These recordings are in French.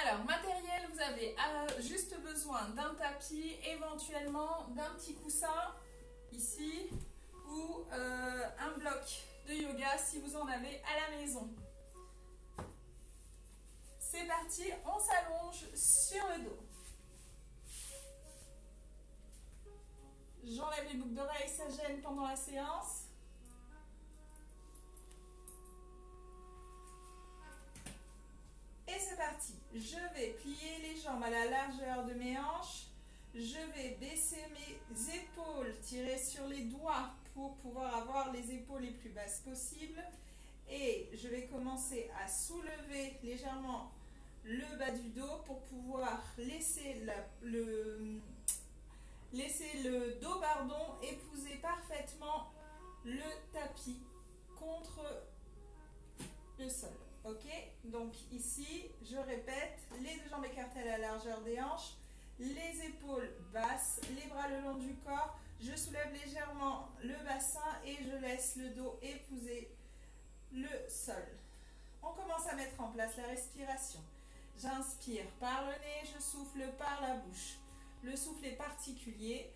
Alors, matériel, vous avez juste besoin d'un tapis, éventuellement d'un petit coussin, ici, ou un bloc de yoga si vous en avez à la maison. C'est parti, on s'allonge sur le dos. J'enlève les boucles d'oreilles, ça gêne pendant la séance. Et c'est parti. Je vais plier les jambes à la largeur de mes hanches. Je vais baisser mes épaules, tirer sur les doigts pour pouvoir avoir les épaules les plus basses possibles. Et je vais commencer à soulever légèrement le bas du dos pour pouvoir laisser le dos épouser parfaitement le tapis contre le sol. Ok, donc ici, je répète, les deux jambes écartées à la largeur des hanches, les épaules basses, les bras le long du corps, je soulève légèrement le bassin et je laisse le dos épouser le sol. On commence à mettre en place la respiration. J'inspire par le nez, je souffle par la bouche. Le souffle est particulier,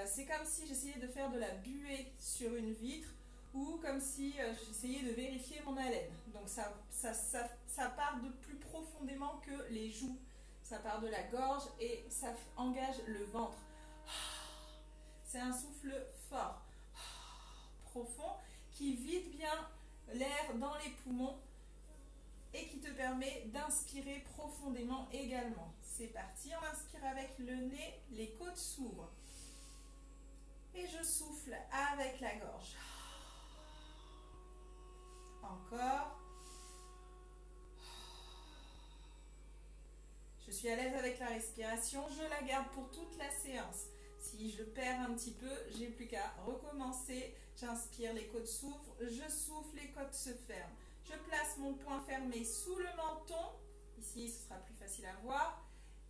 c'est comme si j'essayais de faire de la buée sur une vitre ou comme si j'essayais de vérifier mon haleine. Donc ça part de plus profondément que les joues. Ça part de la gorge et ça engage le ventre. C'est un souffle fort, profond, qui vide bien l'air dans les poumons et qui te permet d'inspirer profondément également. C'est parti, on inspire avec le nez, les côtes s'ouvrent. Et je souffle avec la gorge. Encore. Je suis à l'aise avec la respiration, je la garde pour toute la séance. Si je perds un petit peu, j'ai plus qu'à recommencer. J'inspire, les côtes s'ouvrent, je souffle, les côtes se ferment. Je place mon poing fermé sous le menton. Ici, ce sera plus facile à voir.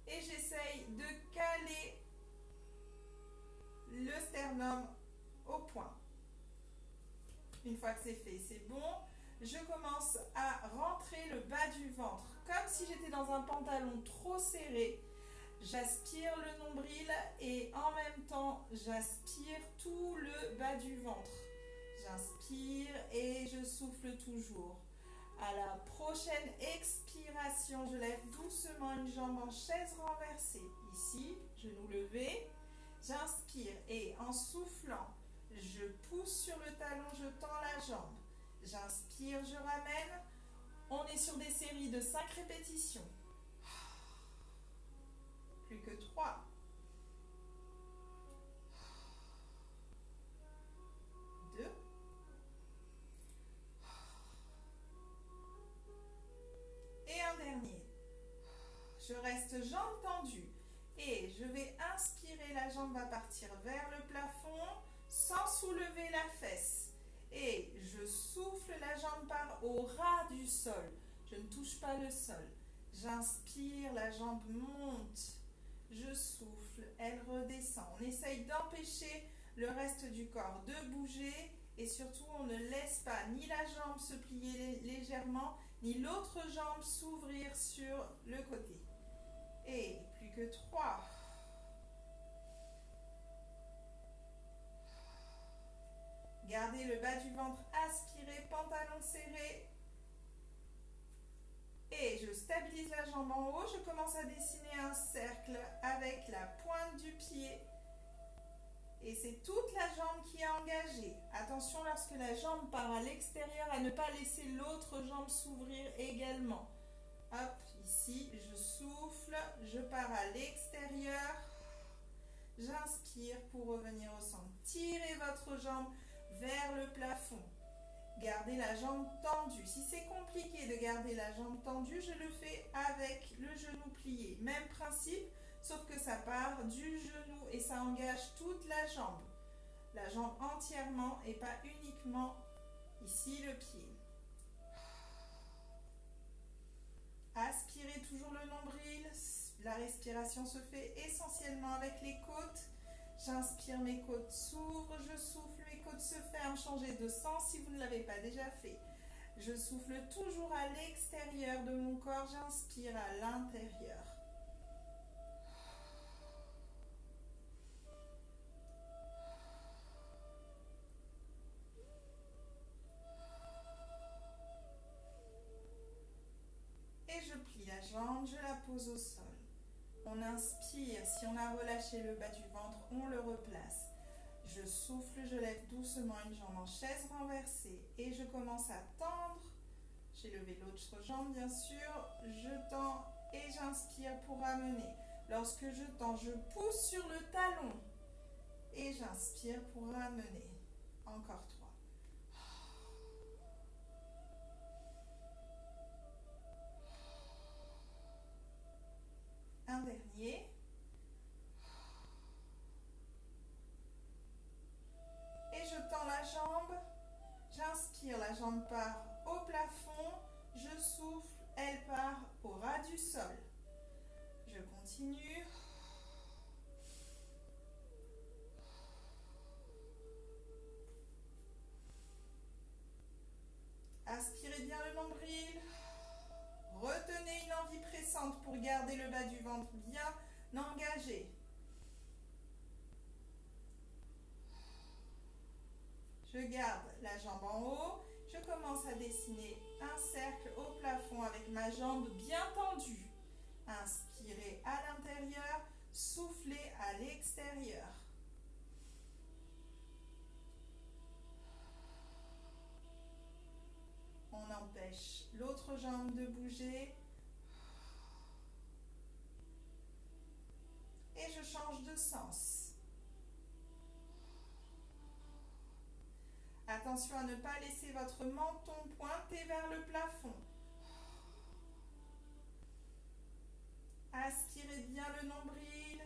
Et j'essaye de caler le sternum au poing. Une fois que c'est fait, c'est bon. Je commence à rentrer le bas du ventre, comme si j'étais dans un pantalon trop serré. J'aspire le nombril et en même temps, j'aspire tout le bas du ventre. J'inspire et je souffle toujours. À la prochaine expiration, je lève doucement une jambe en chaise renversée. Ici, genou levé. J'inspire et en soufflant, je pousse sur le talon, je tends la jambe. J'inspire, je ramène. On est sur des séries de 5 répétitions. Plus que 3. 2. Et un dernier. Je reste jambes tendues. Et je vais inspirer, la jambe va partir vers le plafond sans soulever la fesse. Et je souffle, la jambe part au ras du sol. Je ne touche pas le sol. J'inspire, la jambe monte. Je souffle, elle redescend. On essaye d'empêcher le reste du corps de bouger. Et surtout, on ne laisse pas ni la jambe se plier légèrement, ni l'autre jambe s'ouvrir sur le côté. Et plus que 3. Gardez le bas du ventre aspiré, pantalon serré. Et je stabilise la jambe en haut. Je commence à dessiner un cercle avec la pointe du pied. Et c'est toute la jambe qui est engagée. Attention lorsque la jambe part à l'extérieur à ne pas laisser l'autre jambe s'ouvrir également. Hop, ici, je souffle, je pars à l'extérieur. J'inspire pour revenir au centre. Tirez votre jambe vers le plafond. Gardez la jambe tendue. Si c'est compliqué de garder la jambe tendue, je le fais avec le genou plié. Même principe, sauf que ça part du genou et ça engage toute la jambe. La jambe entièrement et pas uniquement ici le pied. Aspirez toujours le nombril. La respiration se fait essentiellement avec les côtes. J'inspire, mes côtes s'ouvrent, je souffle, mes côtes se ferment. Changez de sens si vous ne l'avez pas déjà fait. Je souffle toujours à l'extérieur de mon corps, j'inspire à l'intérieur. Et je plie la jambe, je la pose au sol. On inspire, si on a relâché le bas du ventre, on le replace. Je souffle, je lève doucement une jambe en chaise renversée et je commence à tendre. J'ai levé l'autre jambe bien sûr, je tends et j'inspire pour ramener. Lorsque je tends, je pousse sur le talon et j'inspire pour ramener. Encore 3. Un dernier. Et je tends la jambe, j'inspire, la jambe part au plafond, je souffle, elle part au ras du sol. Je continue. Aspirez bien le nombril. Retenez une envie pressante pour garder le bas du ventre bien engagé. Je garde la jambe en haut. Je commence à dessiner un cercle au plafond avec ma jambe bien tendue. Inspirez à l'intérieur, soufflez à l'extérieur. On empêche l'autre jambe de bouger. Et je change de sens. Attention à ne pas laisser votre menton pointer vers le plafond. Aspirez bien le nombril.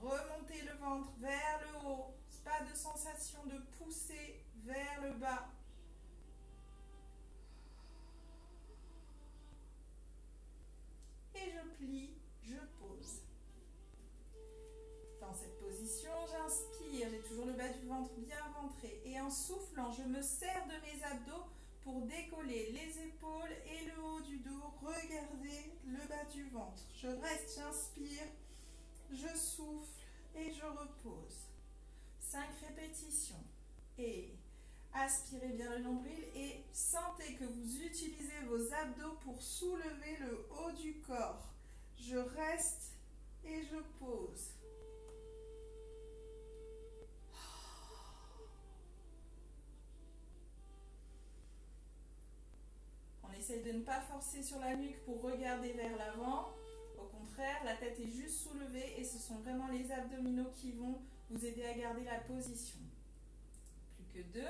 Remontez le ventre vers le haut. Pas de sensation de pousser vers le bas. Et je plie, je pose. Dans cette position, j'inspire, j'ai toujours le bas du ventre bien rentré. Et en soufflant, je me serre de mes abdos pour décoller les épaules et le haut du dos. Regardez le bas du ventre. Je reste, j'inspire, je souffle et je repose. 5 répétitions. Et aspirez bien le nombril et sentez que vous utilisez vos abdos pour soulever le haut du corps. Je reste et je pose. On essaye de ne pas forcer sur la nuque pour regarder vers l'avant. Au contraire, la tête est juste soulevée et ce sont vraiment les abdominaux qui vont vous aider à garder la position. Plus que 2.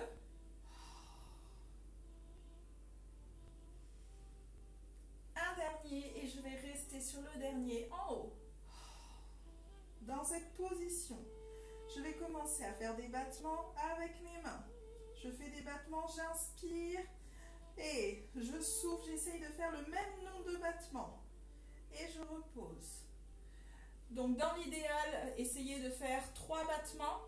Un dernier et je vais rester sur le dernier en haut. Dans cette position, je vais commencer à faire des battements avec mes mains. Je fais des battements, j'inspire et je souffle, j'essaye de faire le même nombre de battements. Et je repose. Donc dans l'idéal, essayez de faire 3 battements.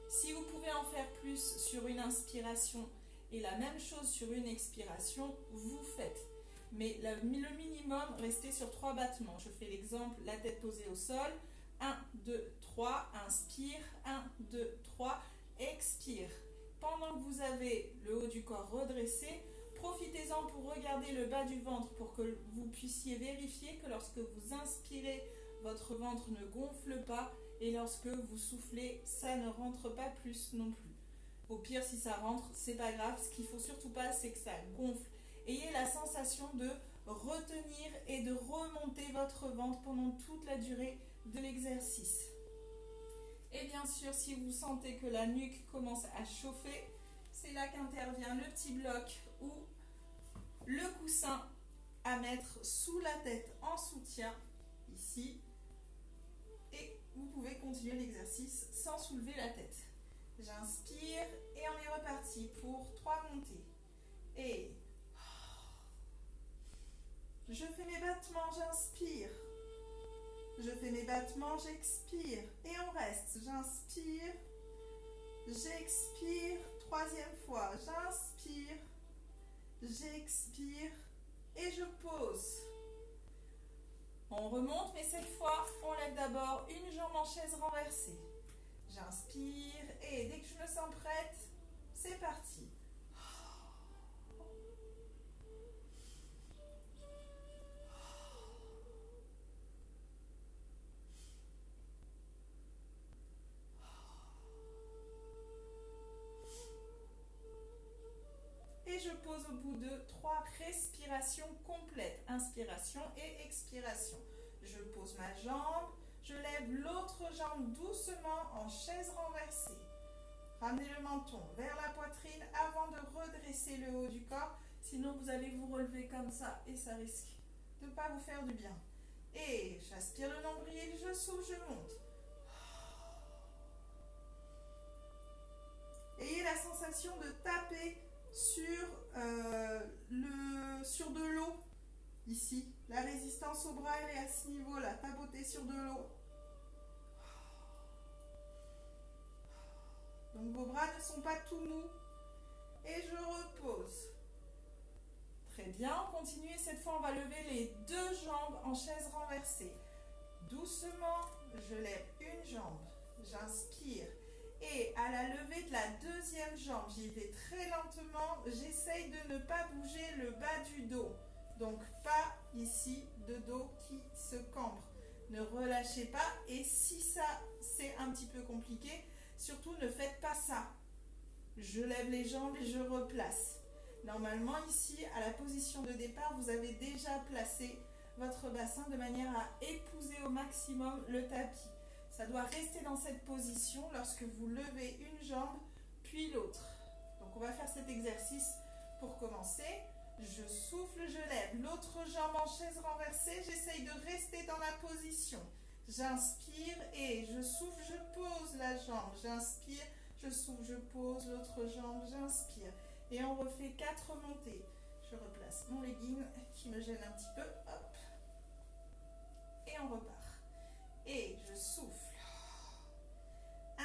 Si vous pouvez en faire plus sur une inspiration et la même chose sur une expiration, vous faites. Mais le minimum, restez sur 3 battements. Je fais l'exemple, la tête posée au sol. 1, 2, 3, inspire. 1, 2, 3, expire. Pendant que vous avez le haut du corps redressé, profitez-en pour regarder le bas du ventre pour que vous puissiez vérifier que lorsque vous inspirez, votre ventre ne gonfle pas et lorsque vous soufflez, ça ne rentre pas plus non plus. Au pire, si ça rentre, c'est pas grave. Ce qu'il ne faut surtout pas, c'est que ça gonfle. Ayez la sensation de retenir et de remonter votre ventre pendant toute la durée de l'exercice. Et bien sûr, si vous sentez que la nuque commence à chauffer, c'est là qu'intervient le petit bloc ou le coussin à mettre sous la tête en soutien, ici. Et vous pouvez continuer l'exercice sans soulever la tête. J'inspire et on est reparti pour 3 montées. Et je fais mes battements, j'inspire. Je fais mes battements, j'expire. Et on reste. J'inspire, j'expire. 3e fois, j'inspire, j'expire et je pose. On remonte, mais cette fois, on lève d'abord une jambe en chaise renversée. J'inspire et dès que je me sens prête, c'est parti. Et je pose au bout de 3 respirations complètes. Inspiration et expiration. Je pose ma jambe, je lève l'autre jambe doucement en chaise renversée. Ramenez le menton vers la poitrine avant de redresser le haut du corps. Sinon, vous allez vous relever comme ça et ça risque de ne pas vous faire du bien. Et j'aspire le nombril, je souffle, je monte. Ayez la sensation de taper sur de l'eau. Ici, la résistance au bras, elle est à ce niveau-là. Tapoter sur de l'eau. Donc vos bras ne sont pas tout mous. Et je repose. Très bien, on continue. Cette fois, on va lever les 2 jambes en chaise renversée. Doucement, je lève une jambe. J'inspire. Et à la levée de la 2e jambe, j'y vais très lentement. J'essaye de ne pas bouger le bas du dos. Donc pas ici de dos qui se cambre. Ne relâchez pas. Et si ça, c'est un petit peu compliqué, surtout ne faites pas ça. Je lève les jambes et je replace. Normalement ici, à la position de départ, vous avez déjà placé votre bassin de manière à épouser au maximum le tapis. Ça doit rester dans cette position lorsque vous levez une jambe, puis l'autre. Donc on va faire cet exercice pour commencer. Je souffle, je lève l'autre jambe en chaise renversée. J'essaye de rester dans la position. J'inspire et je souffle, je pose la jambe. J'inspire, je souffle, je pose l'autre jambe, j'inspire. Et on refait 4 montées. Je replace mon legging qui me gêne un petit peu. Hop. Et on repart. Et je souffle.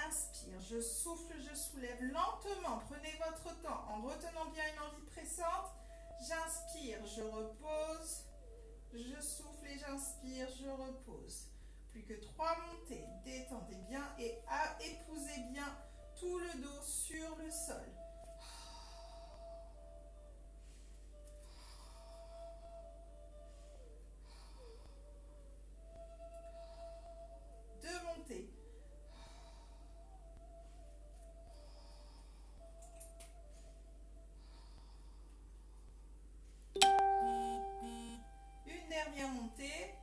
Inspire, je souffle, je soulève lentement. Prenez votre temps en retenant bien une envie pressante. J'inspire, je repose. Je souffle et j'inspire, je repose. Plus que 3 montées. Détendez bien et épousez bien tout le dos sur le sol. Montée. Une dernière montée.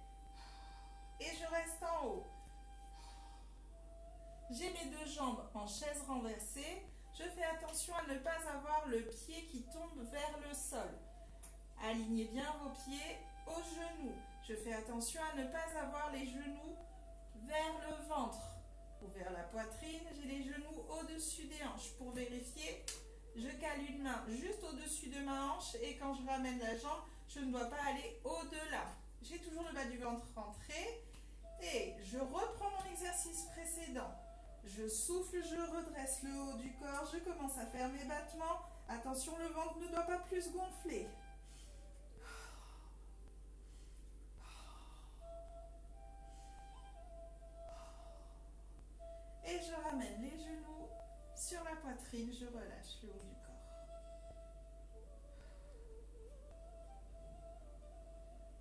Et je reste en haut. J'ai mes 2 jambes en chaise renversée. Je fais attention à ne pas avoir le pied qui tombe vers le sol. Alignez bien vos pieds aux genoux. Je fais attention à ne pas avoir les genoux vers le ventre ou vers la poitrine. J'ai les genoux au-dessus des hanches. Pour vérifier, je cale une main juste au-dessus de ma hanche et quand je ramène la jambe, je ne dois pas aller au-delà. J'ai toujours le bas du ventre rentré et je reprends mon exercice précédent. Je souffle, je redresse le haut du corps, je commence à faire mes battements. Attention, le ventre ne doit pas plus gonfler. Et je ramène les genoux sur la poitrine, je relâche le haut du corps.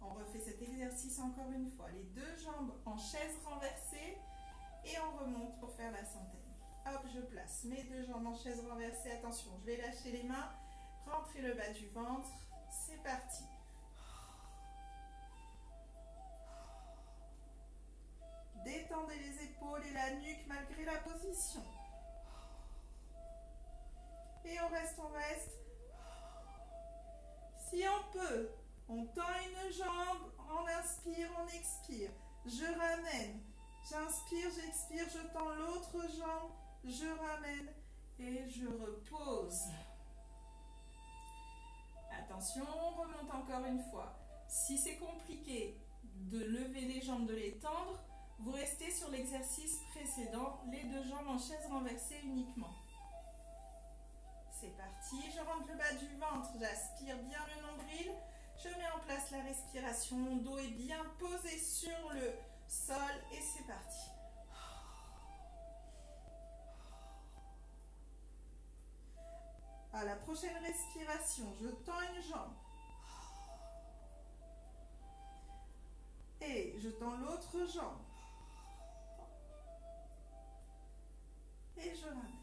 On refait cet exercice encore une fois. Les 2 jambes en chaise renversée et on remonte pour faire la centaine. Hop, je place mes 2 jambes en chaise renversée. Attention, je vais lâcher les mains, rentrer le bas du ventre. C'est parti. Détendez les épaules et la nuque malgré la position. Et on reste. Si on peut, on tend une jambe, on inspire, on expire. Je ramène. J'inspire, j'expire, je tends l'autre jambe, je ramène et je repose. Attention, on remonte encore une fois. Si c'est compliqué de lever les jambes, de les tendre, vous restez sur l'exercice précédent, les 2 jambes en chaise renversée uniquement. C'est parti, je rentre le bas du ventre, j'aspire. étire bien le nombril. Je mets en place la respiration, mon dos est bien posé sur le sol et c'est parti. À la prochaine respiration, je tends une jambe. Et je tends l'autre jambe. Et je ramène.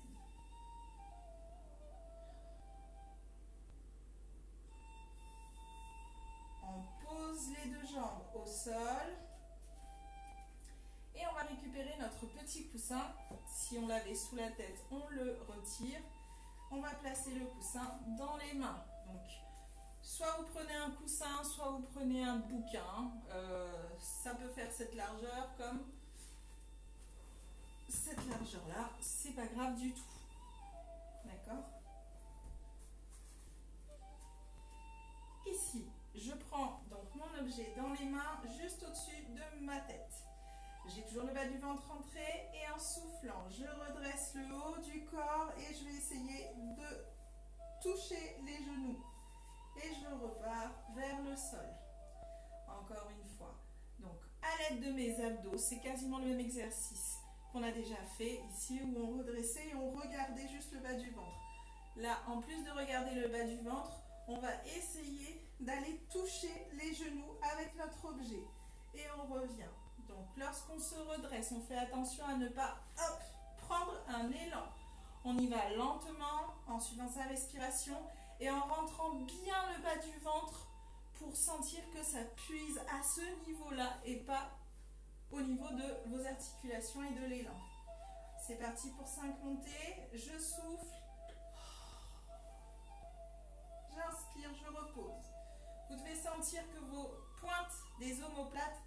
On pose les deux jambes au sol. Et on va récupérer notre petit coussin. Si on l'avait sous la tête, on le retire. On va placer le coussin dans les mains. Donc, soit vous prenez un coussin, soit vous prenez un bouquin. Ça peut faire cette largeur comme cette largeur-là. C'est pas grave du tout. D'accord? Ici, je prends donc mon objet dans les mains, juste au-dessus de ma tête. J'ai toujours le bas du ventre rentré et en soufflant, je redresse le haut du corps et je vais essayer de toucher les genoux. Et je repars vers le sol. Encore une fois. Donc, à l'aide de mes abdos, c'est quasiment le même exercice qu'on a déjà fait ici où on redressait et on regardait juste le bas du ventre. Là, en plus de regarder le bas du ventre, on va essayer d'aller toucher les genoux avec notre objet. Et on revient. Donc, lorsqu'on se redresse, on fait attention à ne pas prendre un élan. On y va lentement en suivant sa respiration et en rentrant bien le bas du ventre pour sentir que ça puise à ce niveau-là et pas au niveau de vos articulations et de l'élan. C'est parti pour 5 montées. Je souffle. J'inspire, je repose. Vous devez sentir que vos pointes des omoplates,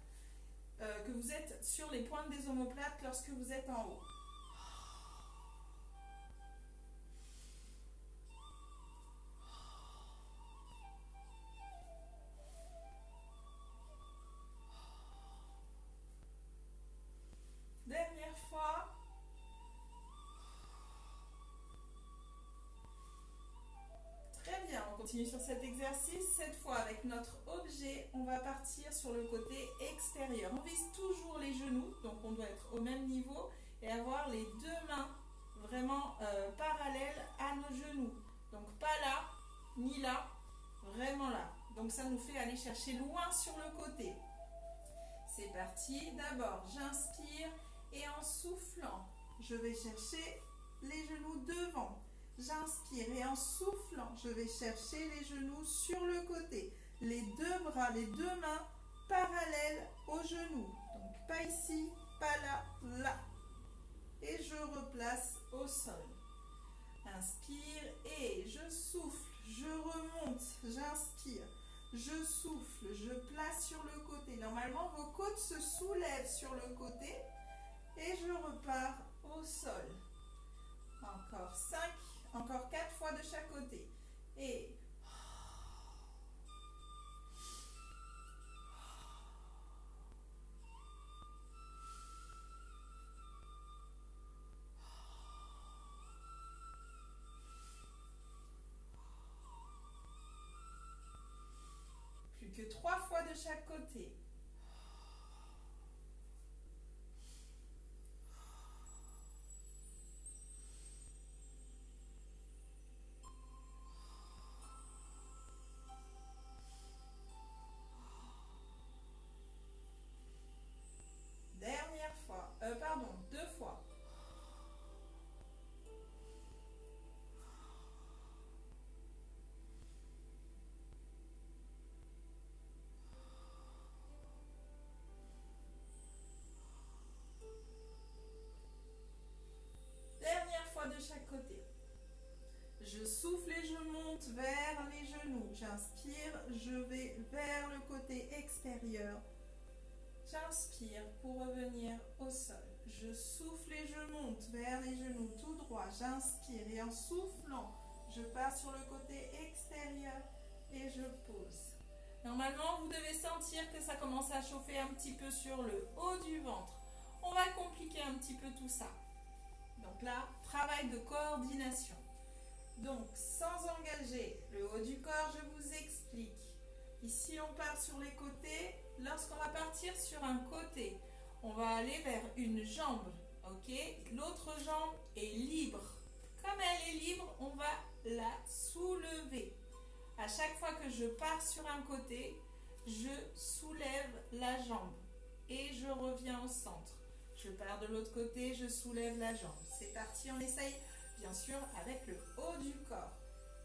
que vous êtes sur les pointes des omoplates lorsque vous êtes en haut. Dernière fois. Très bien, on continue sur cet exercice. Cette fois, avec notre objet, on va partir sur le côté extérieur. On vise toujours les genoux, donc on doit être au même niveau et avoir les deux mains vraiment parallèles à nos genoux. Donc pas là, ni là, vraiment là. Donc ça nous fait aller chercher loin sur le côté. C'est parti. D'abord, j'inspire et en soufflant, je vais chercher les genoux devant. J'inspire et en soufflant, je vais chercher les genoux sur le côté. Les deux bras, les deux mains parallèles aux genoux. Donc pas ici, pas là, là. Et je replace au sol. Inspire et je souffle, je remonte, j'inspire. Je souffle, je place sur le côté. Normalement, vos côtes se soulèvent sur le côté. Et je repars au sol. Encore 5, encore 4 fois de chaque côté. Et plus que 3 fois de chaque côté. Dernière fois, pardon, 2 fois. Dernière fois de chaque côté. Je souffle et je monte vers les genoux. J'inspire, je vais vers le côté extérieur. J'inspire pour revenir au sol. Je souffle et je monte vers les genoux tout droit. J'inspire et en soufflant, je pars sur le côté extérieur et je pose. Normalement, vous devez sentir que ça commence à chauffer un petit peu sur le haut du ventre. On va compliquer un petit peu tout ça. Donc là, travail de coordination. Donc, sans engager le haut du corps, je vous Ici, on part sur les côtés. Lorsqu'on va partir sur un côté, on va aller vers une jambe, ok? L'autre jambe est libre. Comme elle est libre, on va la soulever. À chaque fois que je pars sur un côté, je soulève la jambe et je reviens au centre. Je pars de l'autre côté, je soulève la jambe. C'est parti, on essaye bien sûr avec le haut du corps.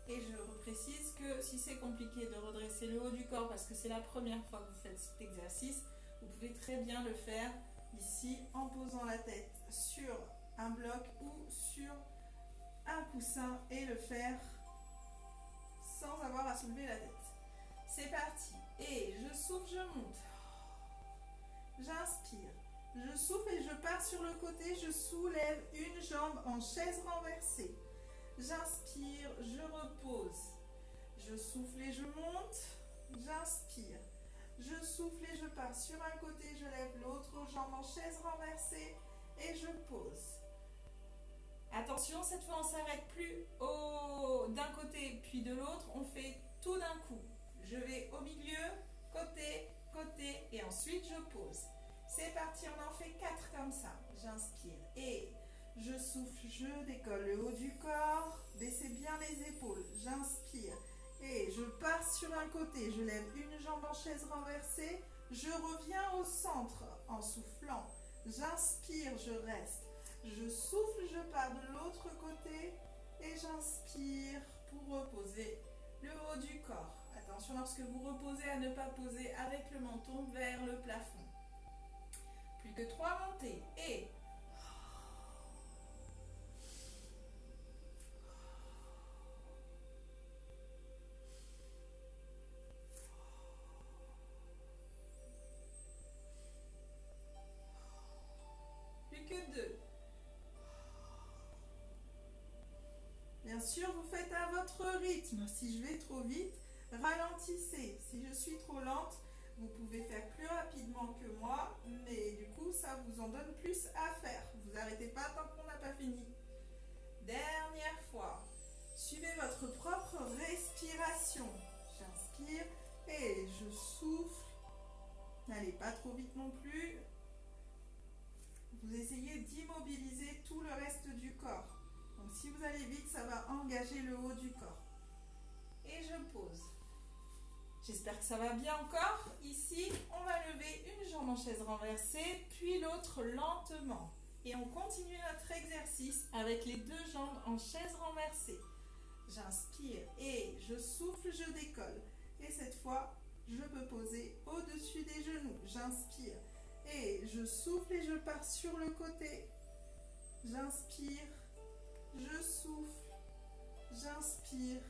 Et je reprécise que si c'est compliqué de redresser le haut du corps parce que c'est la première fois que vous faites cet exercice, vous pouvez très bien le faire ici en posant la tête sur un bloc ou sur un coussin et le faire sans avoir à soulever la tête. C'est parti. Et je souffle, je monte. J'inspire. Je souffle et je pars sur le côté. Je soulève une jambe en chaise renversée. J'inspire, je repose. Je souffle et je monte. J'inspire. Je souffle et je pars sur un côté. Je lève l'autre jambe en chaise renversée et je pose. Attention, cette fois on ne s'arrête plus d'un côté puis de l'autre, on fait tout d'un coup. Je vais au milieu, côté, côté et ensuite je pose. C'est parti, on en fait 4 comme ça. J'inspire et je souffle, je décolle le haut du corps, baissez bien les épaules. J'inspire et je pars sur un côté, je lève une jambe en chaise renversée, je reviens au centre en soufflant. J'inspire, je reste. Je souffle, je pars de l'autre côté et j'inspire pour reposer le haut du corps. Attention lorsque vous reposez à ne pas poser avec le menton vers le plafond. Plus que 3 montées et plus que 2. Bien sûr, vous faites à votre rythme. Si je vais trop vite, ralentissez. Si je suis trop lente, vous pouvez faire plus rapidement que moi, mais du coup, ça vous en donne plus à faire. Vous n'arrêtez pas tant qu'on n'a pas fini. Dernière fois. Suivez votre propre respiration. J'inspire et je souffle. N'allez pas trop vite non plus. Vous essayez d'immobiliser tout le reste du corps. Donc si vous allez vite, ça va engager le haut du corps. Et je pose. J'espère que ça va bien encore. Ici, on va lever une jambe en chaise renversée, puis l'autre lentement. Et on continue notre exercice avec les 2 jambes en chaise renversée. J'inspire et je souffle, je décolle. Et cette fois, je peux poser au-dessus des genoux. J'inspire et je souffle et je pars sur le côté. J'inspire, je souffle, j'inspire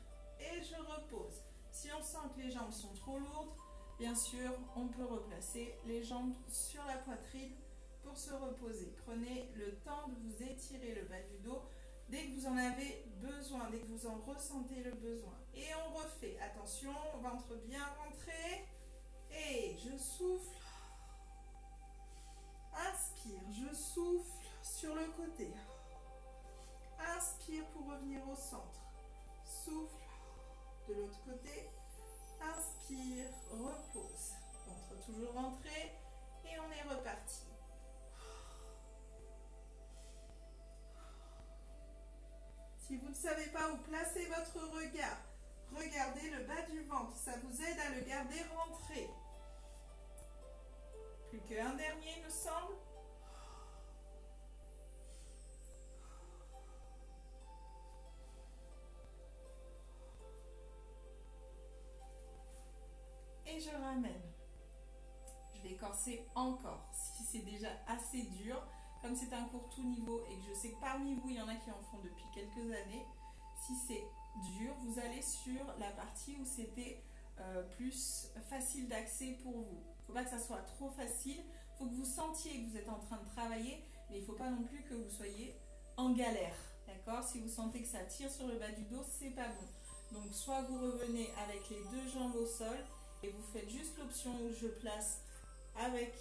et je repose. Si on sent que les jambes sont trop lourdes, bien sûr, on peut replacer les jambes sur la poitrine pour se reposer. Prenez le temps de vous étirer le bas du dos dès que vous en avez besoin, dès que vous en ressentez le besoin. Et on refait. Attention, ventre bien rentré. Et je souffle. Inspire, je souffle sur le côté. Inspire pour revenir au centre. Souffle de l'autre côté. Inspire, repose. Ventre toujours rentré et on est reparti. Si vous ne savez pas où placer votre regard, regardez le bas du ventre. Ça vous aide à le garder rentré. Plus qu'un dernier, il me semble. Et je ramène. Je vais corser encore. Si c'est déjà assez dur, comme c'est un cours tout niveau et que je sais que parmi vous, il y en a qui en font depuis quelques années, si c'est dur, vous allez sur la partie où c'était plus facile d'accès pour vous. Il ne faut pas que ça soit trop facile. Il faut que vous sentiez que vous êtes en train de travailler, mais il ne faut pas non plus que vous soyez en galère. D'accord? Si vous sentez que ça tire sur le bas du dos, c'est pas bon. Donc soit vous revenez avec les 2 jambes au sol et vous faites juste l'option où je place avec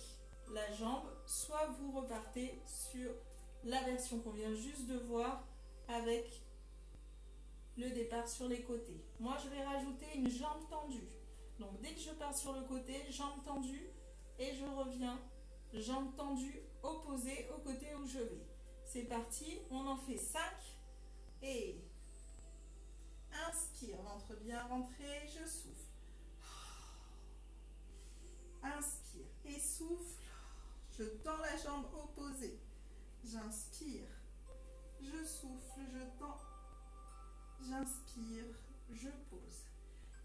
la jambe, soit vous repartez sur la version qu'on vient juste de voir avec le départ sur les côtés. Moi, je vais rajouter une jambe tendue. Donc dès que je pars sur le côté, jambe tendue et je reviens, jambe tendue, opposée au côté où je vais. C'est parti, on en fait 5 et inspire, ventre bien rentré, je souffle. Inspire et souffle, je tends la jambe opposée. J'inspire, je souffle, je tends, j'inspire, je pose.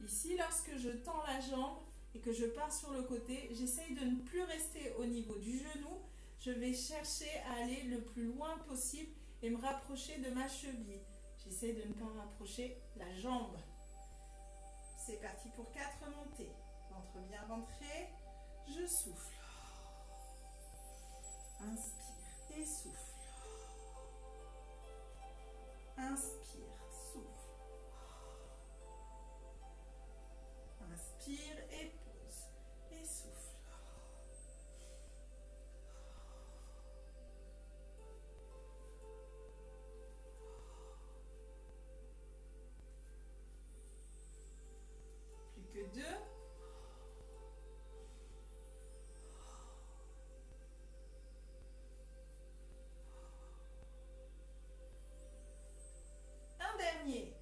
Ici, lorsque je tends la jambe et que je pars sur le côté, j'essaye de ne plus rester au niveau du genou. Je vais chercher à aller le plus loin possible et me rapprocher de ma cheville. J'essaie de ne pas rapprocher la jambe. C'est parti pour 4 montées. Ventre bien rentré, je souffle. Inspire et souffle. Inspire, souffle. Inspire et pose. Et souffle. Plus que 2. Un dernier.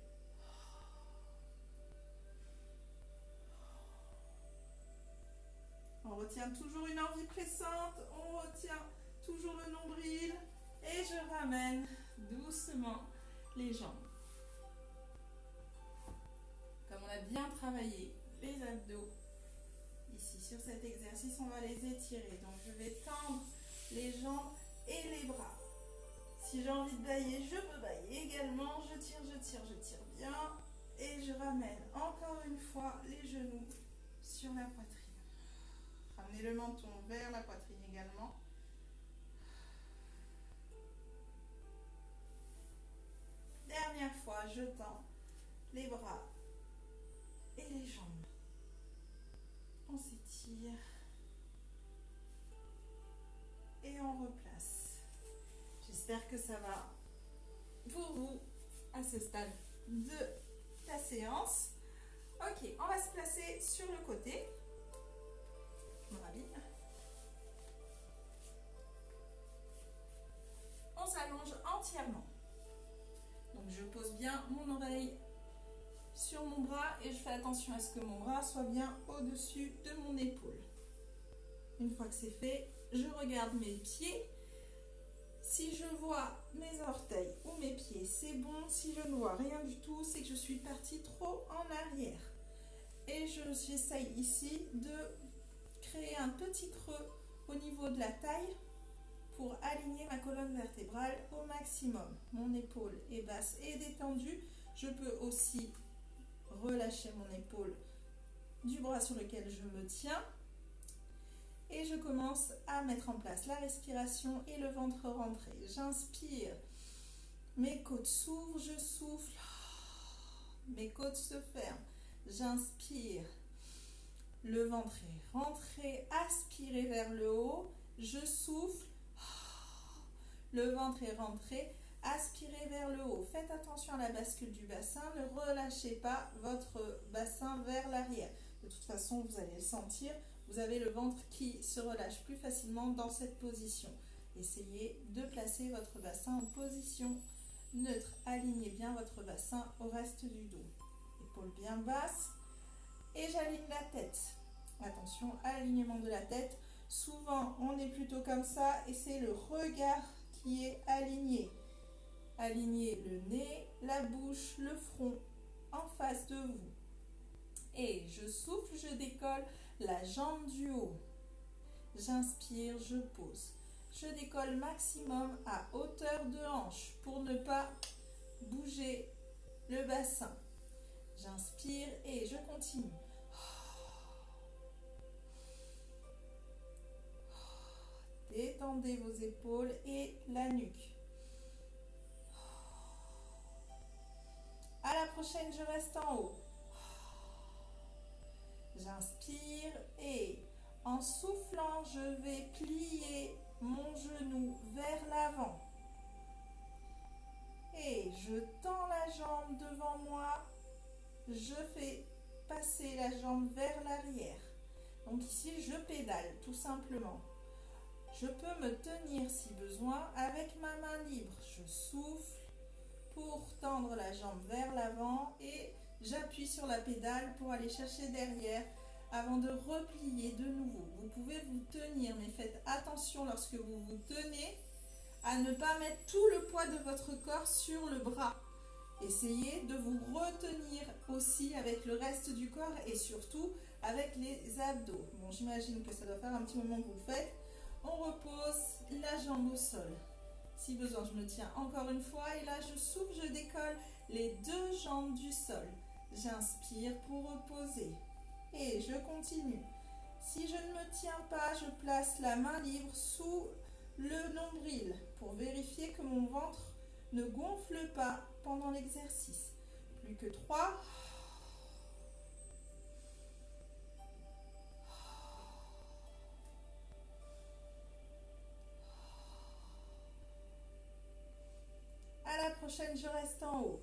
On retient toujours une envie pressante, on retient toujours le nombril et je ramène doucement les jambes. Comme on a bien travaillé les abdos, ici sur cet exercice, on va les étirer. Donc je vais tendre les jambes et les bras. Si j'ai envie de bailler, je peux bailler également. Je tire bien et je ramène encore une fois les genoux sur la poitrine. Ramenez le menton vers la poitrine également. Dernière fois, je tends les bras et les jambes. On s'étire et on replace. J'espère que ça va pour vous à ce stade de la séance. Ok, on va se placer sur le côté. On s'allonge entièrement. Donc je pose bien mon oreille sur mon bras et je fais attention à ce que mon bras soit bien au-dessus de mon épaule. Une fois que c'est fait, je regarde mes pieds. Si je vois mes orteils ou mes pieds, c'est bon. Si je ne vois rien du tout, c'est que je suis partie trop en arrière. Et j'essaye ici de créer un petit creux au niveau de la taille pour aligner ma colonne vertébrale au maximum. Mon épaule est basse et détendue. Je peux aussi relâcher mon épaule du bras sur lequel je me tiens. Et je commence à mettre en place la respiration et le ventre rentré. J'inspire, mes côtes s'ouvrent, je souffle, mes côtes se ferment. J'inspire, le ventre est rentré, aspirez vers le haut, je souffle, le ventre est rentré, aspirez vers le haut. Faites attention à la bascule du bassin, ne relâchez pas votre bassin vers l'arrière. De toute façon, vous allez le sentir, vous avez le ventre qui se relâche plus facilement dans cette position. Essayez de placer votre bassin en position neutre. Alignez bien votre bassin au reste du dos. Épaules bien basses et j'aligne la tête. Attention à l'alignement de la tête. Souvent, on est plutôt comme ça et c'est le regard qui est aligné. Alignez le nez, la bouche, le front en face de vous. Et je souffle, je décolle la jambe du haut. J'inspire, je pose. Je décolle maximum à hauteur de hanche pour ne pas bouger le bassin. J'inspire et je continue. Détendez vos épaules et la nuque. À la prochaine, je reste en haut. J'inspire et en soufflant, je vais plier mon genou vers l'avant. Et je tends la jambe devant moi. Je fais passer la jambe vers l'arrière. Donc ici, je pédale tout simplement. Je peux me tenir si besoin avec ma main libre. Je souffle pour tendre la jambe vers l'avant et j'appuie sur la pédale pour aller chercher derrière avant de replier de nouveau. Vous pouvez vous tenir, mais faites attention lorsque vous vous tenez à ne pas mettre tout le poids de votre corps sur le bras. Essayez de vous retenir aussi avec le reste du corps et surtout avec les abdos. Bon, j'imagine que ça doit faire un petit moment que vous le faites. On repose la jambe au sol. Si besoin, je me tiens encore une fois et là, je souffle, je décolle les deux jambes du sol. J'inspire pour reposer et je continue. Si je ne me tiens pas, je place la main libre sous le nombril pour vérifier que mon ventre ne gonfle pas pendant l'exercice. Plus que 3. À la prochaine, je reste en haut.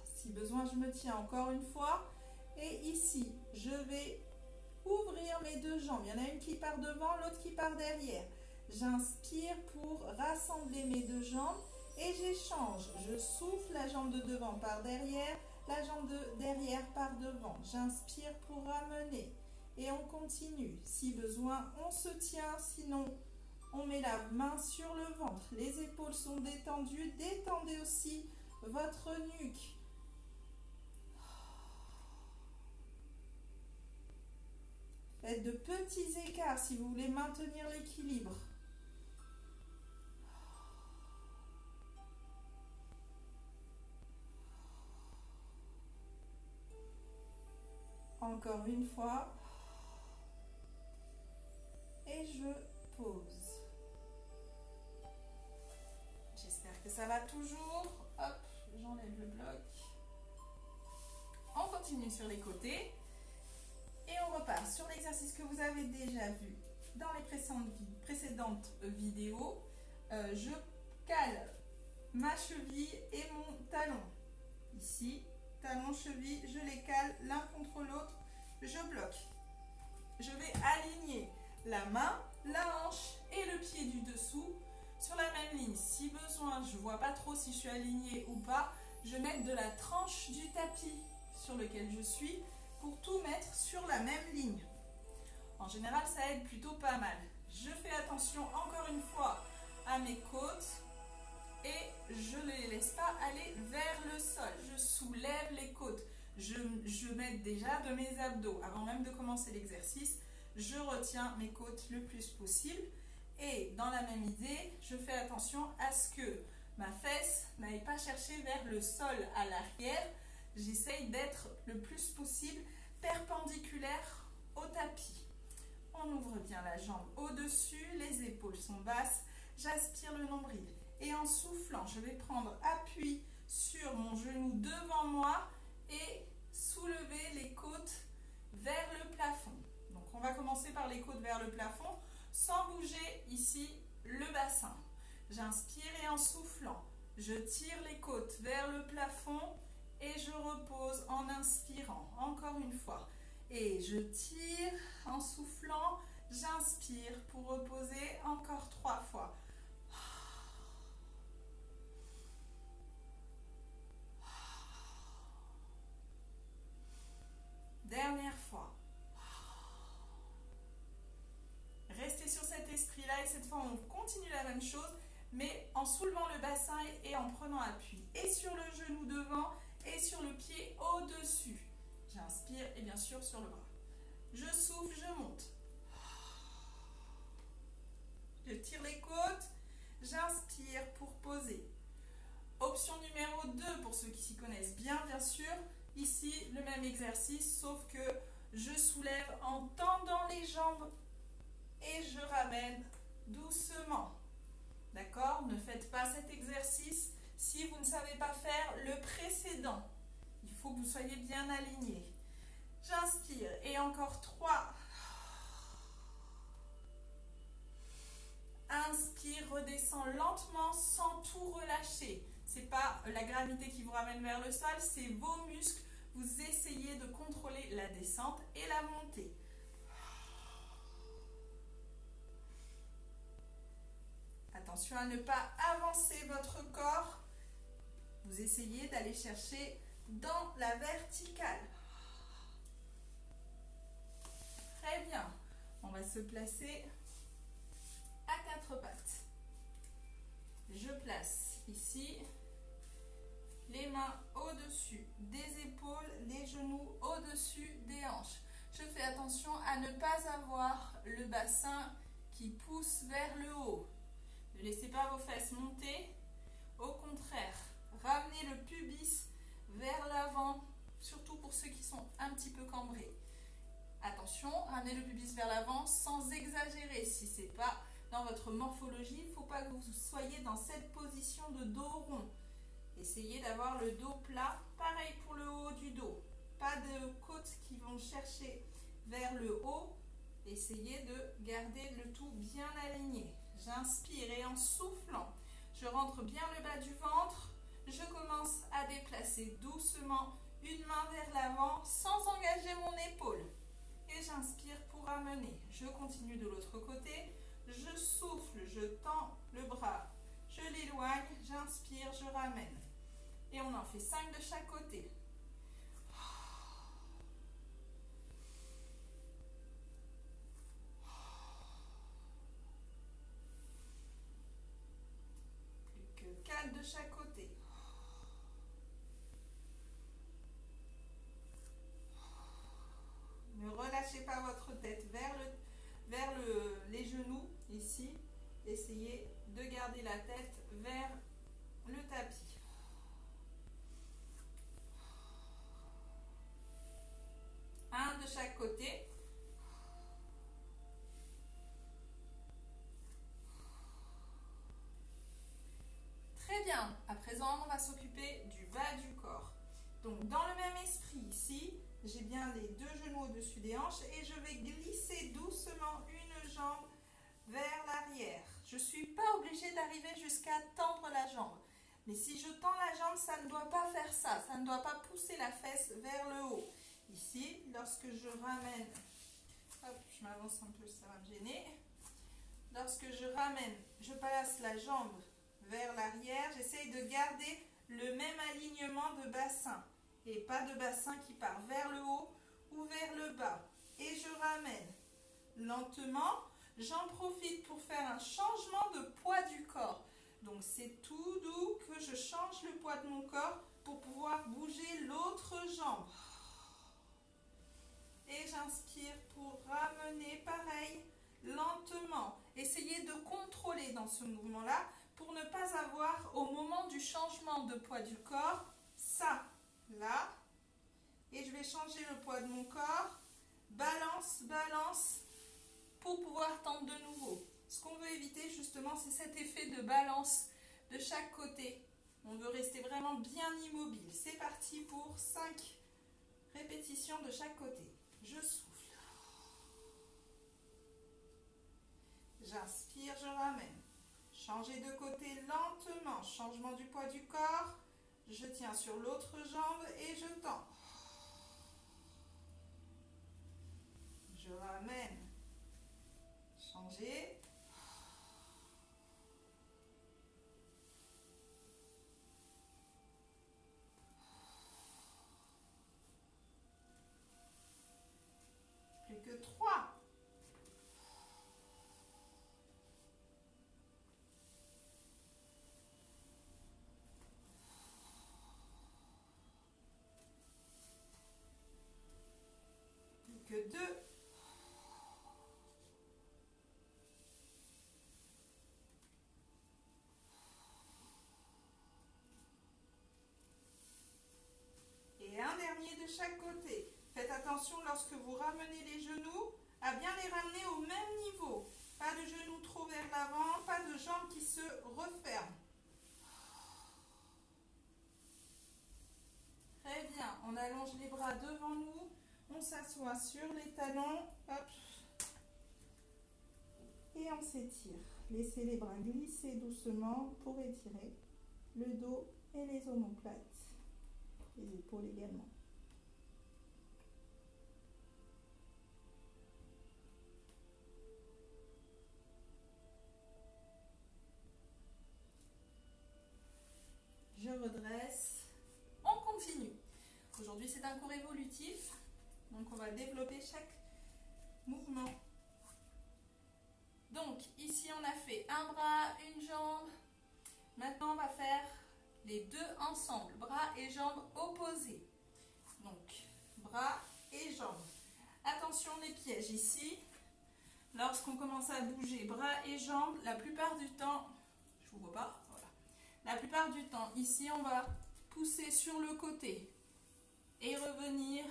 Si besoin, je me tiens encore une fois. Et ici, je vais ouvrir mes deux jambes. Il y en a une qui part devant, l'autre qui part derrière. J'inspire pour rassembler mes deux jambes et j'échange. Je souffle, la jambe de devant part derrière, la jambe de derrière part devant. J'inspire pour ramener et on continue. Si besoin, on se tient, sinon on met la main sur le ventre. Les épaules sont détendues. Détendez aussi votre nuque. Faites de petits écarts si vous voulez maintenir l'équilibre. Encore une fois. Et je pose. J'espère que ça va toujours. Hop, j'enlève le bloc. On continue sur les côtés. Et on repart sur l'exercice que vous avez déjà vu dans les précédentes vidéos. Je cale ma cheville et mon talon. Ici, talon, cheville, je les cale l'un contre l'autre. Je bloque. Je vais aligner la main, la hanche et le pied du dessous sur la même ligne. Si besoin, je ne vois pas trop si je suis alignée ou pas, je mets de la tranche du tapis sur lequel je suis pour tout mettre sur la même ligne. En général, ça aide plutôt pas mal. Je fais attention encore une fois à mes côtes et je ne les laisse pas aller vers le sol. Je soulève les côtes. Je m'aide déjà de mes abdos. Avant même de commencer l'exercice, je retiens mes côtes le plus possible. Et dans la même idée, je fais attention à ce que ma fesse n'aille pas chercher vers le sol à l'arrière. J'essaye d'être le plus possible perpendiculaire au tapis. On ouvre bien la jambe au-dessus, les épaules sont basses, j'aspire le nombril. Et en soufflant, je vais prendre appui sur mon genou devant moi et soulever les côtes vers le plafond. Donc on va commencer par les côtes vers le plafond sans bouger ici le bassin. J'inspire et en soufflant, je tire les côtes vers le plafond et je repose en inspirant. Encore une fois. Et je tire en soufflant, j'inspire pour reposer encore 3 fois. Dernière fois. Restez sur cet esprit-là et cette fois on continue la même chose, mais en soulevant le bassin et en prenant appui. Et sur le genou devant et sur le pied au-dessus. J'inspire et bien sûr sur le bras. Je souffle, je monte. Je tire les côtes, j'inspire pour poser. Option numéro 2 pour ceux qui s'y connaissent bien sûr. Ici, le même exercice, sauf que je soulève en tendant les jambes et je ramène doucement. D'accord? Ne faites pas cet exercice si vous ne savez pas faire le précédent. Il faut que vous soyez bien alignés. J'inspire et encore 3. Inspire, redescend lentement sans tout relâcher. C'est pas la gravité qui vous ramène vers le sol, c'est vos muscles. vous essayez de contrôler la descente et la montée. Attention à ne pas avancer votre corps. Vous essayez d'aller chercher dans la verticale. Très bien. On va se placer à quatre pattes. Je place ici les mains au-dessus des épaules, les genoux au-dessus des hanches. Je fais attention à ne pas avoir le bassin qui pousse vers le haut. Ne laissez pas vos fesses monter. Au contraire, ramenez le pubis vers l'avant, surtout pour ceux qui sont un petit peu cambrés. Attention, ramenez le pubis vers l'avant sans exagérer. Si ce n'est pas dans votre morphologie, il ne faut pas que vous soyez dans cette position de dos rond. Essayez d'avoir le dos plat. Pareil pour le haut du dos. Pas de côtes qui vont chercher vers le haut. Essayez de garder le tout bien aligné. J'inspire et en soufflant, je rentre bien le bas du ventre. Je commence à déplacer doucement une main vers l'avant sans engager mon épaule. Et j'inspire pour ramener. Je continue de l'autre côté. Je souffle, je tends le bras. Je l'éloigne, j'inspire, je ramène. Et on en fait 5 de chaque côté. Plus que 4 de chaque côté. Ne relâchez pas votre tête vers les genoux, ici. Essayez de garder la tête vers le tapis. Un de chaque côté. Très bien. À présent, on va s'occuper du bas du corps. Donc, dans le même esprit, ici, j'ai bien les deux genoux au-dessus des hanches et je vais glisser doucement une jambe vers l'arrière. Je ne suis pas obligée d'arriver jusqu'à tendre la jambe. Mais si je tends la jambe, ça ne doit pas faire ça. Ça ne doit pas pousser la fesse vers le haut. Ici, lorsque je ramène, hop, je m'avance un peu, ça va me gêner. Lorsque je ramène, je place la jambe vers l'arrière. J'essaye de garder le même alignement de bassin. Et pas de bassin qui part vers le haut ou vers le bas. Et je ramène lentement. J'en profite pour faire un changement de poids du corps. Donc c'est tout doux que je change le poids de mon corps pour pouvoir bouger l'autre jambe. Et j'inspire pour ramener pareil, lentement. Essayez de contrôler dans ce mouvement-là pour ne pas avoir au moment du changement de poids du corps, ça, là. Et je vais changer le poids de mon corps. Balance, balance. Pour pouvoir tendre de nouveau. Ce qu'on veut éviter justement, c'est cet effet de balance de chaque côté. On veut rester vraiment bien immobile. C'est parti pour 5 répétitions de chaque côté. Je souffle. J'inspire, je ramène. Changez de côté lentement. Changement du poids du corps. Je tiens sur l'autre jambe et je tends. Je ramène. Changer. Plus que 3. Plus que 2. Et un dernier de chaque côté. Faites attention lorsque vous ramenez les genoux à bien les ramener au même niveau. Pas de genoux trop vers l'avant, pas de jambes qui se referment. Très bien, on allonge les bras devant nous, on s'assoit sur les talons, hop, et on s'étire. Laissez les bras glisser doucement pour étirer le dos et les omoplates, les épaules également. un cours évolutif, donc on va développer chaque mouvement. Donc ici on a fait un bras, une jambe. Maintenant on va faire les deux ensemble, bras et jambes opposés. Donc bras et jambes. Attention les pièges ici. Lorsqu'on commence à bouger bras et jambes, la plupart du temps, je vous vois pas, voilà. La plupart du temps, ici on va pousser sur le côté et revenir,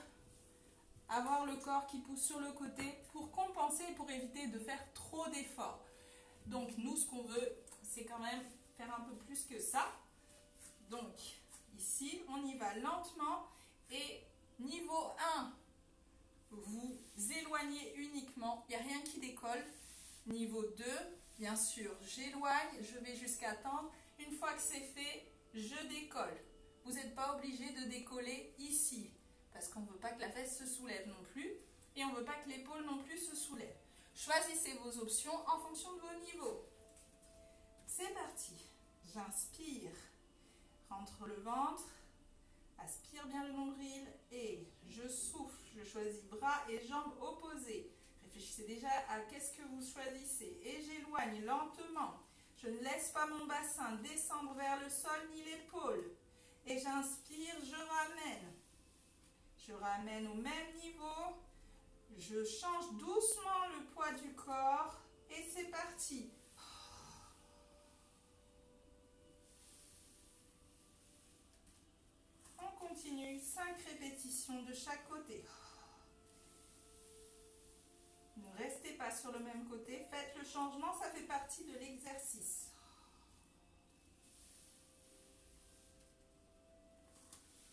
avoir le corps qui pousse sur le côté pour compenser, pour éviter de faire trop d'efforts. Donc nous, ce qu'on veut, c'est quand même faire un peu plus que ça. Donc ici, on y va lentement et niveau 1, vous éloignez uniquement, il n'y a rien qui décolle. Niveau 2, bien sûr, j'éloigne, je vais jusqu'à tendre. Une fois que c'est fait, je décolle. Vous n'êtes pas obligé de décoller ici, parce qu'on ne veut pas que la fesse se soulève non plus, et on ne veut pas que l'épaule non plus se soulève. Choisissez vos options en fonction de vos niveaux. C'est parti. J'inspire, rentre le ventre, aspire bien le nombril et je souffle. Je choisis bras et jambes opposés. Réfléchissez déjà à qu'est-ce que vous choisissez et j'éloigne lentement. Je ne laisse pas mon bassin descendre vers le sol ni l'épaule. Et j'inspire, je ramène. Je ramène au même niveau. Je change doucement le poids du corps et c'est parti. On continue, 5 répétitions de chaque côté. Ne restez pas sur le même côté, faites le changement, ça fait partie de l'exercice.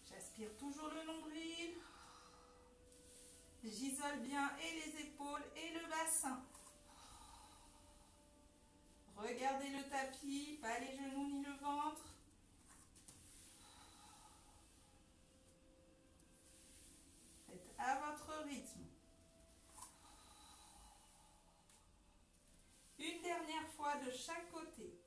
J'aspire toujours le nombril. J'isole bien et les épaules et le bassin. Regardez le tapis, pas les genoux ni le ventre. Faites à votre rythme. Une dernière fois de chaque côté.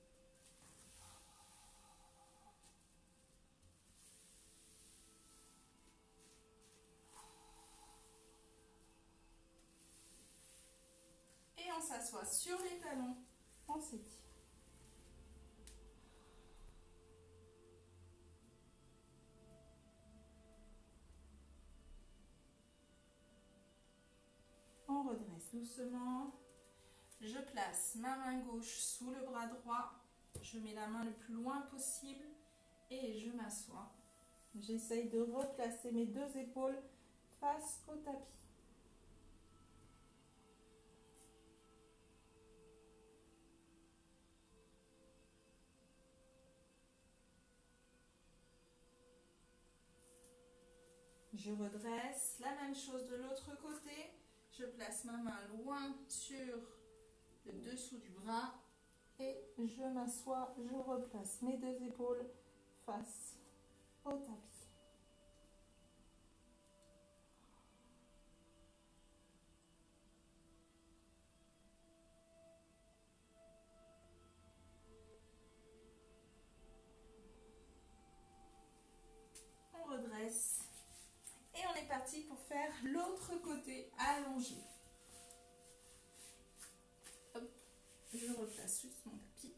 Et on s'assoit sur les talons, on s'étire. On redresse doucement. Je place ma main gauche sous le bras droit. Je mets la main le plus loin possible et je m'assois. J'essaye de replacer mes deux épaules face au tapis. Je redresse, la même chose de l'autre côté. Je place ma main loin sur le dessous du bras et je m'assois, je replace mes deux épaules face au tapis. On redresse et on est parti pour faire l'autre côté allongé. Hop, je replace juste mon tapis.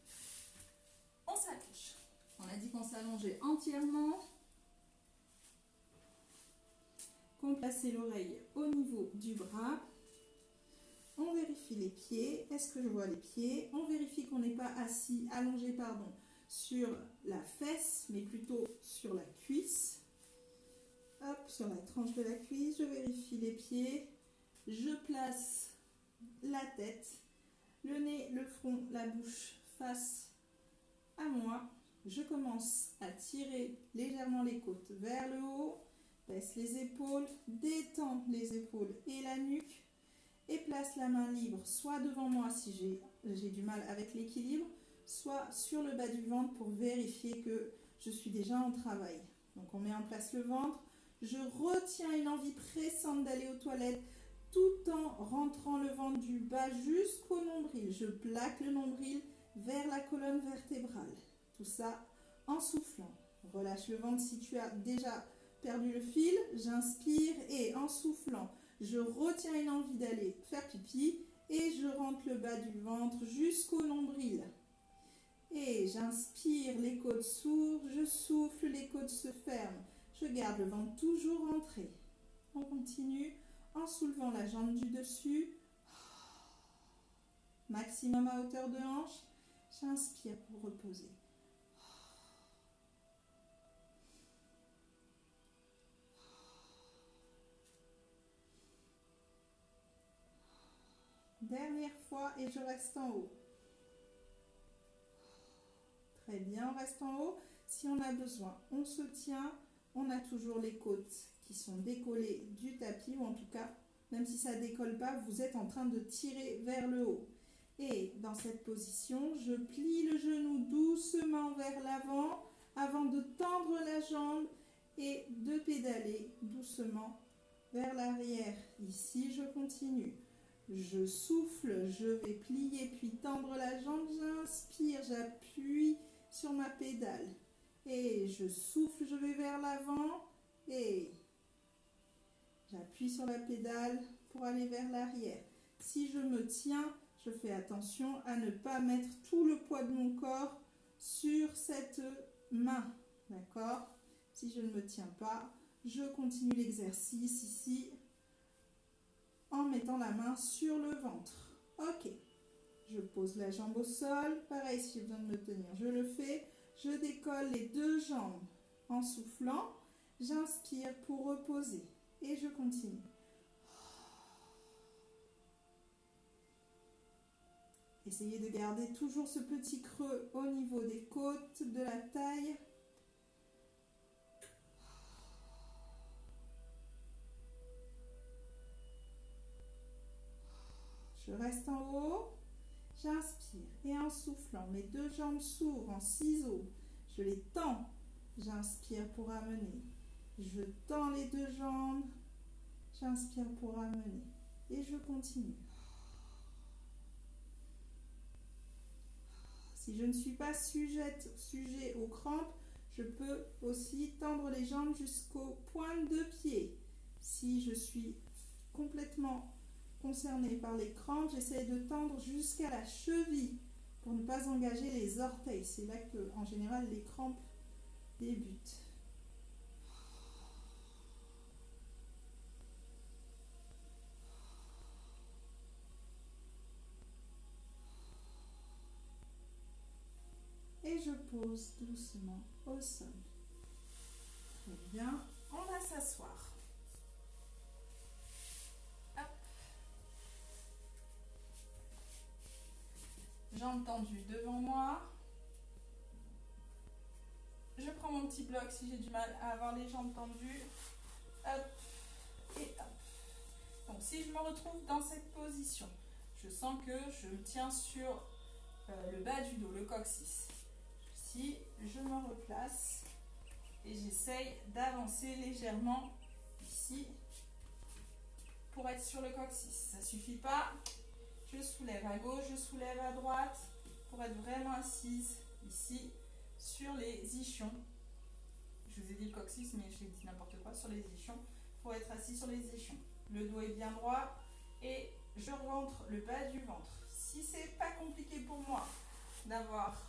On s'allonge. On a dit qu'on s'allongeait entièrement. Qu'on plaçait l'oreille au niveau du bras. On vérifie les pieds. Est-ce que je vois les pieds? On vérifie qu'on n'est pas assis, allongé, pardon, sur la fesse, mais plutôt sur la cuisse. Hop, sur la tranche de la cuisse. Je vérifie les pieds. Je place la tête, le nez, le front, la bouche face à moi. Je commence à tirer légèrement les côtes vers le haut. Baisse les épaules, détends les épaules et la nuque et place la main libre soit devant moi si j'ai du mal avec l'équilibre, soit sur le bas du ventre pour vérifier que je suis déjà en travail. Donc on met en place le ventre, je retiens une envie pressante d'aller aux toilettes tout en rentrant le ventre du bas jusqu'au nombril. Je plaque le nombril vers la colonne vertébrale. Tout ça en soufflant. Relâche le ventre si tu as déjà perdu le fil, j'inspire et en soufflant, je retiens une envie d'aller faire pipi et je rentre le bas du ventre jusqu'au nombril. Et j'inspire, les côtes s'ouvrent, je souffle, les côtes se ferment. Je garde le ventre toujours rentré. On continue en soulevant la jambe du dessus. Maximum à hauteur de hanche. J'inspire pour reposer. Dernière fois et je reste en haut. Très bien, on reste en haut. Si on a besoin, on se tient. On a toujours les côtes qui sont décollées du tapis, ou en tout cas, même si ça ne décolle pas, vous êtes en train de tirer vers le haut. Et dans cette position, je plie le genou doucement vers l'avant avant de tendre la jambe et de pédaler doucement vers l'arrière. Ici, je continue. Je souffle, je vais plier puis tendre la jambe, j'inspire, j'appuie sur ma pédale. Et je souffle, je vais vers l'avant et j'appuie sur la pédale pour aller vers l'arrière. Si je me tiens, je fais attention à ne pas mettre tout le poids de mon corps sur cette main. D'accord? Si je ne me tiens pas, je continue l'exercice ici en mettant la main sur le ventre. Ok. Je pose la jambe au sol. Pareil, si j'ai besoin de me tenir, je le fais. Je décolle les deux jambes en soufflant. J'inspire pour reposer. Et je continue. Essayez de garder toujours ce petit creux au niveau des côtes, de la taille. Je reste en haut. J'inspire et en soufflant, mes deux jambes s'ouvrent en ciseaux. Je les tends. J'inspire pour amener. Je tends les deux jambes. J'inspire pour amener. Et je continue. Si je ne suis pas sujet aux crampes, je peux aussi tendre les jambes jusqu'aux pointes de pied. Si je suis complètement concernée par les crampes, j'essaie de tendre jusqu'à la cheville pour ne pas engager les orteils. C'est là que, en général, les crampes débutent. Et je pose doucement au sol. Très bien, on va s'asseoir. Jambes tendues devant moi. Je prends mon petit bloc si j'ai du mal à avoir les jambes tendues. Hop et hop. Donc si je me retrouve dans cette position, je sens que je me tiens sur le bas du dos, le coccyx. Ici, je me replace et j'essaye d'avancer légèrement ici pour être sur le coccyx. Ça ne suffit pas. Je soulève à gauche, je soulève à droite pour être vraiment assise ici sur les ischions. Je vous ai dit le coccyx, mais j'ai dit n'importe quoi, sur les ischions. Il faut être assis sur les ischions. Le dos est bien droit et je rentre le bas du ventre. Si c'est pas compliqué pour moi d'avoir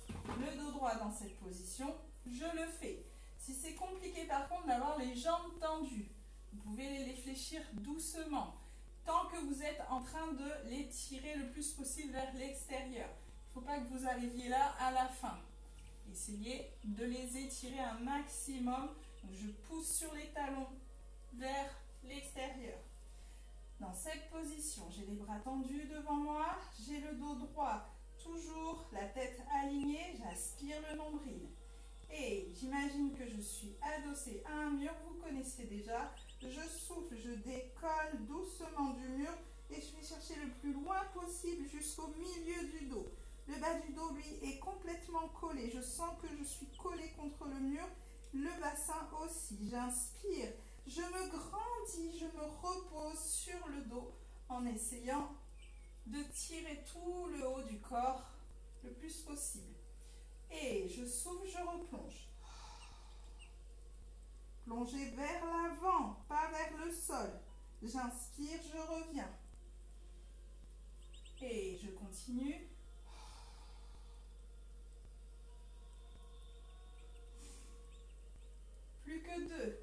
le dos droit dans cette position, je le fais. Si c'est compliqué par contre d'avoir les jambes tendues, vous pouvez les fléchir doucement. Tant que vous êtes en train de les tirer le plus possible vers l'extérieur. Il ne faut pas que vous arriviez là à la fin. Essayez de les étirer un maximum. Donc je pousse sur les talons vers l'extérieur. Dans cette position, j'ai les bras tendus devant moi, j'ai le dos droit, toujours la tête alignée, j'aspire le nombril. Et j'imagine que je suis adossée à un mur, vous connaissez déjà. Je souffle, je décolle doucement du mur et je vais chercher le plus loin possible jusqu'au milieu du dos. Le bas du dos, lui, est complètement collé. Je sens que je suis collée contre le mur. Le bassin aussi. J'inspire, je me grandis, je me repose sur le dos en essayant de tirer tout le haut du corps le plus possible. Et je souffle, je replonge. Plongez vers l'avant, pas vers le sol. J'inspire, je reviens. Et je continue. Plus que 2.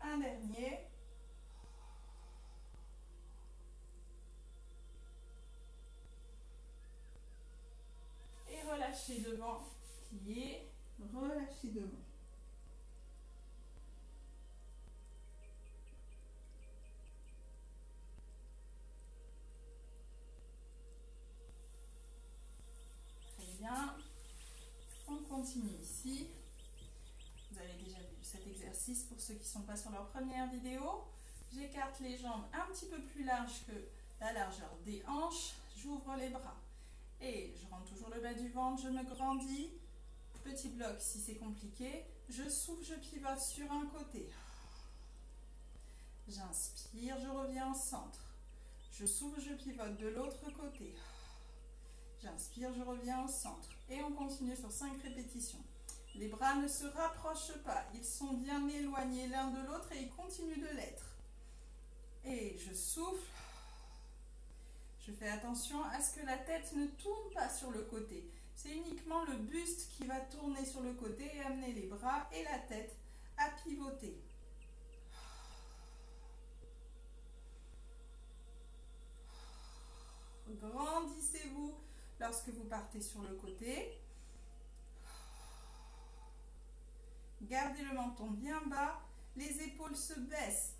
Un dernier. Et relâchez devant. Pliez. Relâchez devant. Très bien. On continue ici. Vous avez déjà vu cet exercice pour ceux qui ne sont pas sur leur première vidéo. J'écarte les jambes un petit peu plus larges que la largeur des hanches. J'ouvre les bras. Et je rentre toujours le bas du ventre, je me grandis. Petit bloc si c'est compliqué. Je souffle, je pivote sur un côté. J'inspire, je reviens au centre. Je souffle, je pivote de l'autre côté. J'inspire, je reviens au centre. Et on continue sur 5 répétitions. Les bras ne se rapprochent pas. Ils sont bien éloignés l'un de l'autre et ils continuent de l'être. Et je souffle. Je fais attention à ce que la tête ne tourne pas sur le côté. C'est uniquement le buste qui va tourner sur le côté et amener les bras et la tête à pivoter. Grandissez-vous lorsque vous partez sur le côté. Gardez le menton bien bas, les épaules se baissent.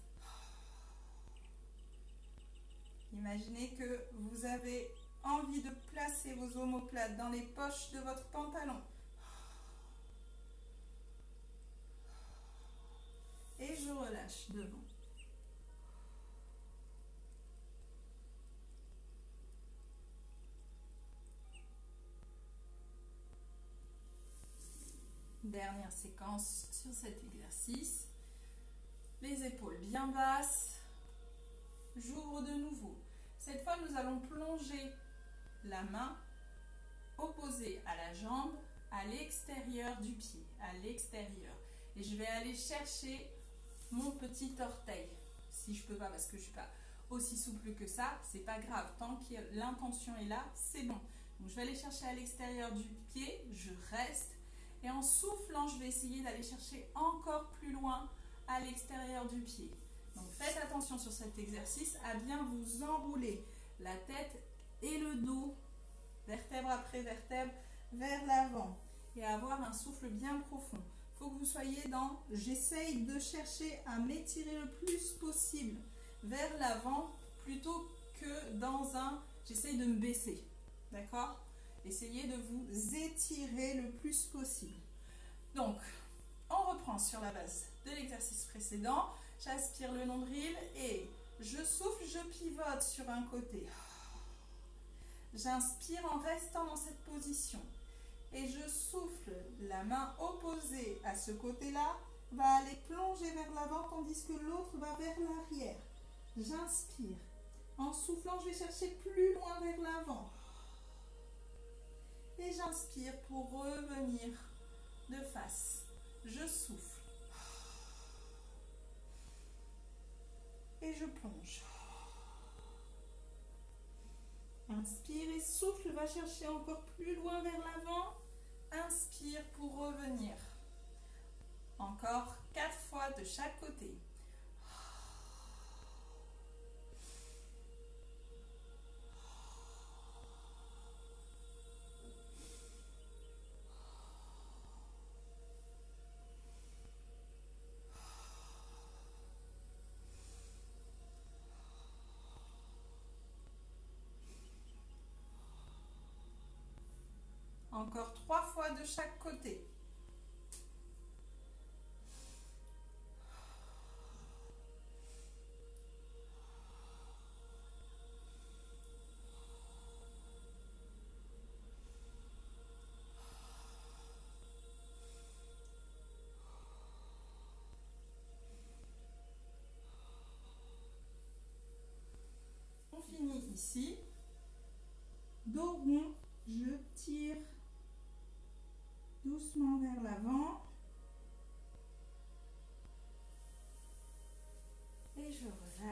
Imaginez que vous avez envie de placer vos omoplates dans les poches de votre pantalon. Et je relâche devant. Dernière séquence sur cet exercice. Les épaules bien basses. J'ouvre de nouveau. Cette fois, nous allons plonger la main opposée à la jambe à l'extérieur du pied, à l'extérieur. Et je vais aller chercher mon petit orteil. Si je peux pas, parce que je suis pas aussi souple que ça, c'est pas grave. Tant que l'intention est là, c'est bon. Donc je vais aller chercher à l'extérieur du pied, je reste. Et en soufflant, je vais essayer d'aller chercher encore plus loin à l'extérieur du pied. Donc faites attention sur cet exercice à bien vous enrouler la tête et le dos, vertèbre après vertèbre, vers l'avant. Et avoir un souffle bien profond. Il faut que vous soyez dans « j'essaye de chercher à m'étirer le plus possible vers l'avant » plutôt que dans un « j'essaye de me baisser ». D'accord ? Essayez de vous étirer le plus possible. Donc, on reprend sur la base de l'exercice précédent. J'aspire le nombril et je souffle, je pivote sur un côté. J'inspire en restant dans cette position. Et je souffle, la main opposée à ce côté-là va aller plonger vers l'avant tandis que l'autre va vers l'arrière. J'inspire. En soufflant, je vais chercher plus loin vers l'avant. Et j'inspire pour revenir de face. Je souffle. Et je plonge. Inspire et souffle, va chercher encore plus loin vers l'avant. Inspire pour revenir. Encore 4 fois de chaque côté. Encore 3 fois de chaque côté. On finit ici.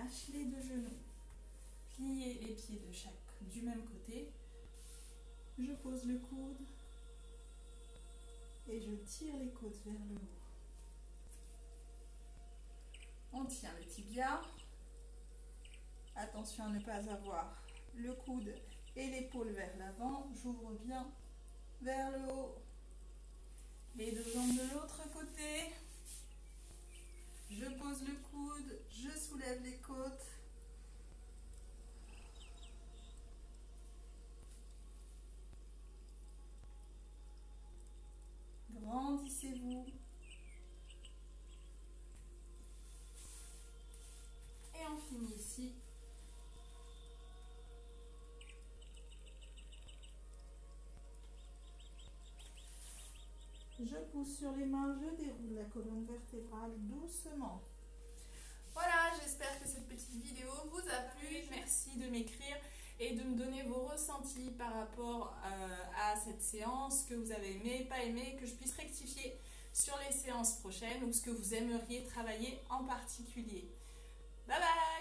relâche les deux genoux. Pliez les pieds du même côté. Je pose le coude et je tire les côtes vers le haut. On tient le tibia. Attention à ne pas avoir le coude et l'épaule vers l'avant. J'ouvre bien vers le haut. Les deux jambes de l'autre côté. Je pose le coude, je soulève les côtes. Grandissez-vous. Et on finit ici. Je pousse sur les mains, je déroule la colonne vertébrale doucement. Voilà, j'espère que cette petite vidéo vous a plu. Merci de m'écrire et de me donner vos ressentis par rapport à cette séance, que vous avez aimé, pas aimé, que je puisse rectifier sur les séances prochaines ou ce que vous aimeriez travailler en particulier. Bye bye!